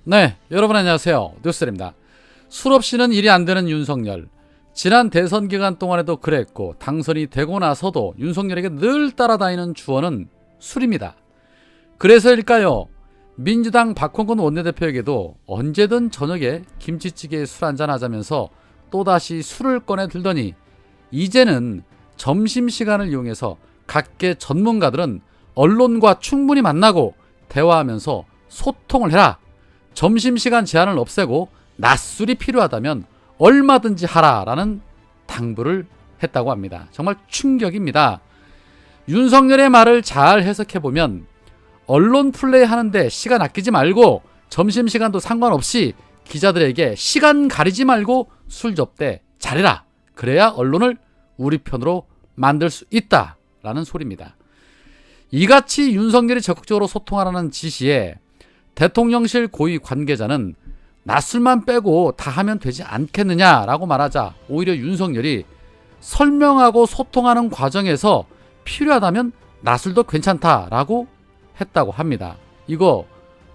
네, 여러분 안녕하세요. 뉴스입니다. 술 없이는 일이 안 되는 윤석열. 지난 대선 기간 동안에도 그랬고 당선이 되고 나서도 윤석열에게 늘 따라다니는 주어는 술입니다. 그래서일까요? 민주당 박홍근 원내대표에게도 언제든 저녁에 김치찌개에 술 한잔 하자면서 또다시 술을 꺼내 들더니 이제는 점심시간을 이용해서 각계 전문가들은 언론과 충분히 만나고 대화하면서 소통을 해라. 점심시간 제한을 없애고 낮술이 필요하다면 얼마든지 하라라는 당부를 했다고 합니다. 정말 충격입니다. 윤석열의 말을 잘 해석해보면 언론 플레이 하는데 시간 아끼지 말고 점심시간도 상관없이 기자들에게 시간 가리지 말고 술 접대 잘해라. 그래야 언론을 우리 편으로 만들 수 있다라는 소리입니다. 이같이 윤석열이 적극적으로 소통하라는 지시에 대통령실 고위 관계자는 낮술만 빼고 다 하면 되지 않겠느냐라고 말하자 오히려 윤석열이 설명하고 소통하는 과정에서 필요하다면 낮술도 괜찮다라고 했다고 합니다. 이거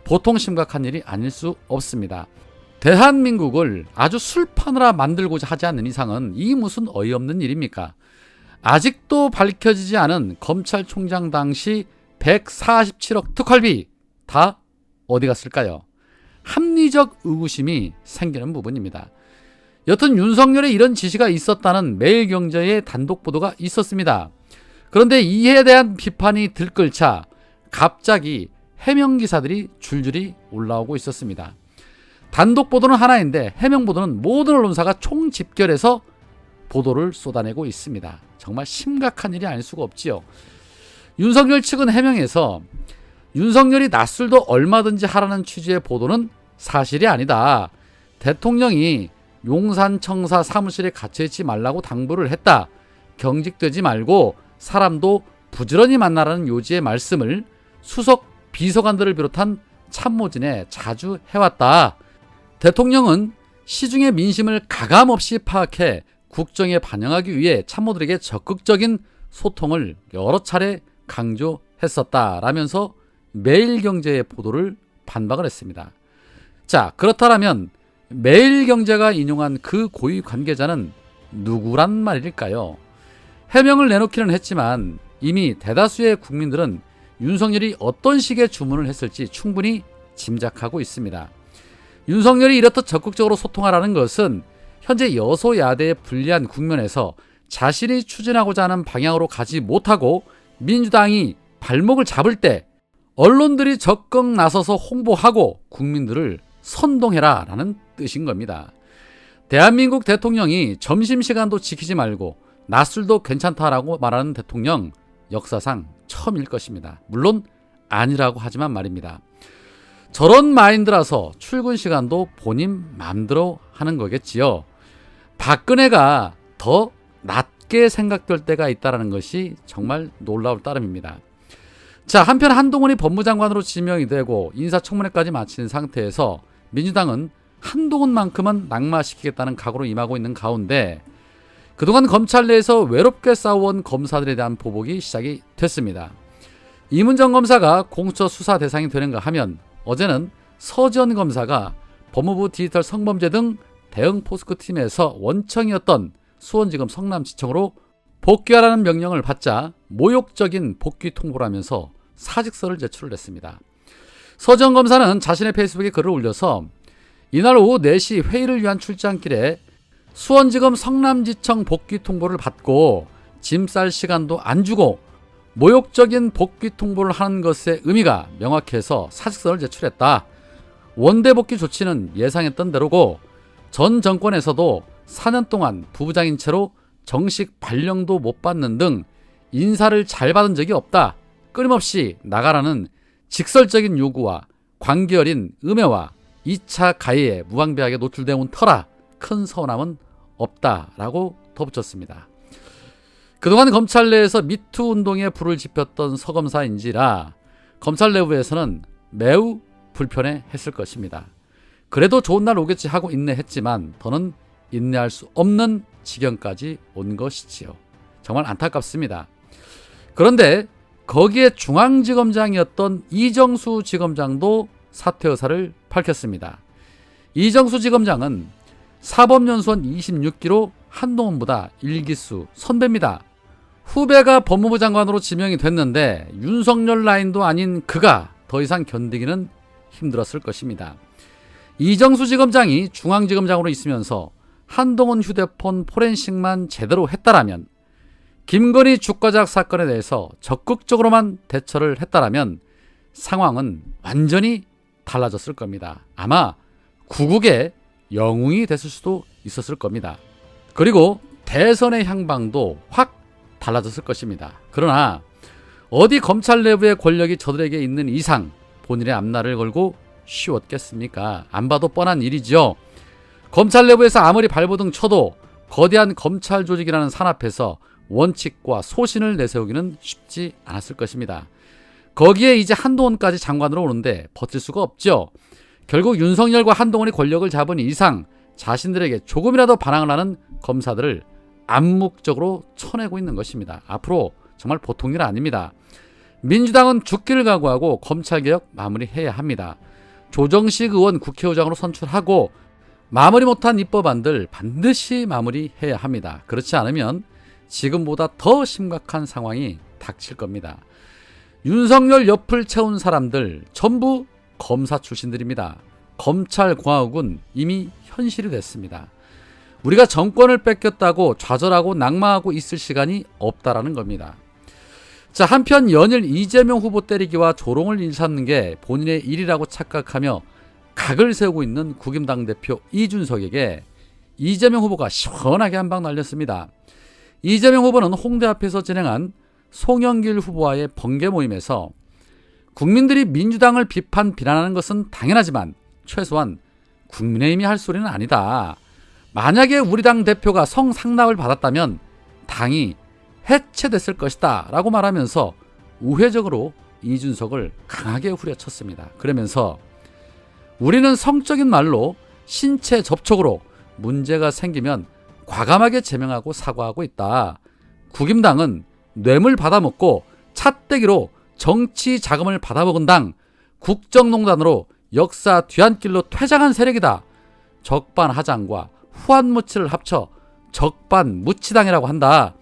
보통 심각한 일이 아닐 수 없습니다. 대한민국을 아주 술판으로 만들고자 하지 않는 이상은 이 무슨 어이없는 일입니까? 아직도 밝혀지지 않은 검찰총장 당시 147억 특활비 다 어디 갔을까요? 합리적 의구심이 생기는 부분입니다. 여튼 윤석열의 이런 지시가 있었다는 매일경제의 단독 보도가 있었습니다. 그런데 이에 대한 비판이 들끓자 갑자기 해명 기사들이 줄줄이 올라오고 있었습니다. 단독 보도는 하나인데 해명 보도는 모든 언론사가 총집결해서 보도를 쏟아내고 있습니다. 정말 심각한 일이 아닐 수가 없지요. 윤석열 측은 해명에서 윤석열이 낮술도 얼마든지 하라는 취지의 보도는 사실이 아니다. 대통령이 용산청사 사무실에 갇혀있지 말라고 당부를 했다. 경직되지 말고 사람도 부지런히 만나라는 요지의 말씀을 수석 비서관들을 비롯한 참모진에 자주 해왔다. 대통령은 시중의 민심을 가감없이 파악해 국정에 반영하기 위해 참모들에게 적극적인 소통을 여러 차례 강조했었다라면서 매일경제의 보도를 반박을 했습니다. 자, 그렇다면 매일경제가 인용한 그 고위 관계자는 누구란 말일까요? 해명을 내놓기는 했지만 이미 대다수의 국민들은 윤석열이 어떤 식의 주문을 했을지 충분히 짐작하고 있습니다. 윤석열이 이렇듯 적극적으로 소통하라는 것은 현재 여소야대의 불리한 국면에서 자신이 추진하고자 하는 방향으로 가지 못하고 민주당이 발목을 잡을 때 언론들이 적극 나서서 홍보하고 국민들을 선동해라 라는 뜻인 겁니다. 대한민국 대통령이 점심시간도 지키지 말고 낮술도 괜찮다라고 말하는 대통령 역사상 처음일 것입니다. 물론 아니라고 하지만 말입니다. 저런 마인드라서 출근 시간도 본인 맘대로 하는 거겠지요. 박근혜가 더 낮게 생각될 때가 있다는 것이 정말 놀라울 따름입니다. 자, 한편 한동훈이 법무장관으로 지명이 되고 인사청문회까지 마친 상태에서 민주당은 한동훈만큼은 낙마시키겠다는 각오로 임하고 있는 가운데 그동안 검찰 내에서 외롭게 싸워온 검사들에 대한 보복이 시작이 됐습니다. 이문정 검사가 공수처 수사 대상이 되는가 하면 어제는 서지현 검사가 법무부 디지털 성범죄 등 대응 포스코 팀에서 원청이었던 수원지검 성남지청으로 복귀하라는 명령을 받자 모욕적인 복귀 통보를 하면서 사직서를 제출을 했습니다. 서지현 검사는 자신의 페이스북에 글을 올려서 이날 오후 4시 회의를 위한 출장길에 수원지검 성남지청 복귀 통보를 받고 짐 쌀 시간도 안 주고 모욕적인 복귀 통보를 하는 것의 의미가 명확해서 사직서를 제출했다. 원대 복귀 조치는 예상했던 대로고 전 정권에서도 4년 동안 부부장인 채로 정식 발령도 못 받는 등 인사를 잘 받은 적이 없다. 끊임없이 나가라는 직설적인 요구와 관계 어린 음해와 2차 가해에 무방비하게 노출되어 온 터라 큰 서운함은 없다라고 덧붙였습니다. 그동안 검찰 내에서 미투 운동에 불을 지폈던 서 검사인지라 검찰 내부에서는 매우 불편해했을 것입니다. 그래도 좋은 날 오겠지 하고 인내했지만 더는 인내할 수 없는 지경까지 온 것이지요. 정말 안타깝습니다. 그런데 거기에 중앙지검장이었던 이정수 지검장도 사퇴 의사를 밝혔습니다. 이정수 지검장은 사법연수원 26기로 한동훈보다 1기수 선배입니다. 후배가 법무부 장관으로 지명이 됐는데 윤석열 라인도 아닌 그가 더 이상 견디기는 힘들었을 것입니다. 이정수 지검장이 중앙지검장으로 있으면서 한동훈 휴대폰 포렌식만 제대로 했다라면, 김건희 주가작 사건에 대해서 적극적으로만 대처를 했다라면 상황은 완전히 달라졌을 겁니다. 아마 구국의 영웅이 됐을 수도 있었을 겁니다. 그리고 대선의 향방도 확 달라졌을 것입니다. 그러나 어디 검찰 내부의 권력이 저들에게 있는 이상 본인의 앞날을 걸고 쉬웠겠습니까? 안 봐도 뻔한 일이죠. 검찰 내부에서 아무리 발버둥 쳐도 거대한 검찰 조직이라는 산 앞에서 원칙과 소신을 내세우기는 쉽지 않았을 것입니다. 거기에 이제 한동훈까지 장관으로 오는데 버틸 수가 없죠. 결국 윤석열과 한동훈이 권력을 잡은 이상 자신들에게 조금이라도 반항을 하는 검사들을 암묵적으로 쳐내고 있는 것입니다. 앞으로 정말 보통 일 아닙니다. 민주당은 죽기를 각오하고 검찰개혁 마무리해야 합니다. 조정식 의원 국회의장으로 선출하고 마무리 못한 입법안들 반드시 마무리해야 합니다. 그렇지 않으면 지금보다 더 심각한 상황이 닥칠 겁니다. 윤석열 옆을 채운 사람들 전부 검사 출신들입니다. 검찰공화국은 이미 현실이 됐습니다. 우리가 정권을 뺏겼다고 좌절하고 낙마하고 있을 시간이 없다라는 겁니다. 자, 한편 연일 이재명 후보 때리기와 조롱을 일삼는 게 본인의 일이라고 착각하며 각을 세우고 있는 국힘당 대표 이준석에게 이재명 후보가 시원하게 한 방 날렸습니다. 이재명 후보는 홍대 앞에서 진행한 송영길 후보와의 번개 모임에서 국민들이 민주당을 비난하는 것은 당연하지만 최소한 국민의힘이 할 소리는 아니다. 만약에 우리 당 대표가 성상납을 받았다면 당이 해체됐을 것이다 라고 말하면서 우회적으로 이준석을 강하게 후려쳤습니다. 그러면서 우리는 성적인 말로 신체 접촉으로 문제가 생기면 과감하게 제명하고 사과하고 있다. 국힘당은 뇌물 받아먹고 찻대기로 정치 자금을 받아먹은 당, 국정농단으로 역사 뒤안길로 퇴장한 세력이다. 적반하장과 후한무치를 합쳐 적반무치당이라고 한다.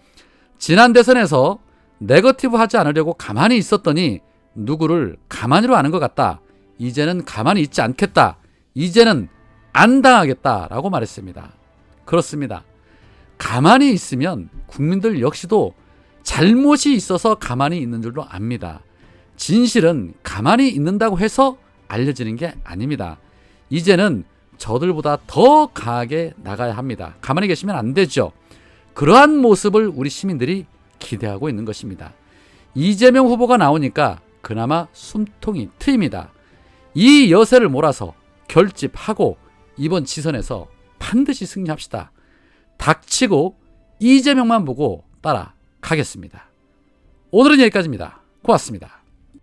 지난 대선에서 네거티브 하지 않으려고 가만히 있었더니 누구를 가만히로 아는 것 같다. 이제는 가만히 있지 않겠다. 이제는 안 당하겠다라고 말했습니다. 그렇습니다. 가만히 있으면 국민들 역시도 잘못이 있어서 가만히 있는 줄로 압니다. 진실은 가만히 있는다고 해서 알려지는 게 아닙니다. 이제는 저들보다 더 강하게 나가야 합니다. 가만히 계시면 안 되죠. 그러한 모습을 우리 시민들이 기대하고 있는 것입니다. 이재명 후보가 나오니까 그나마 숨통이 트입니다. 이 여세를 몰아서 결집하고 이번 지선에서 반드시 승리합시다. 닥치고 이재명만 보고 따라가겠습니다. 오늘은 여기까지입니다. 고맙습니다.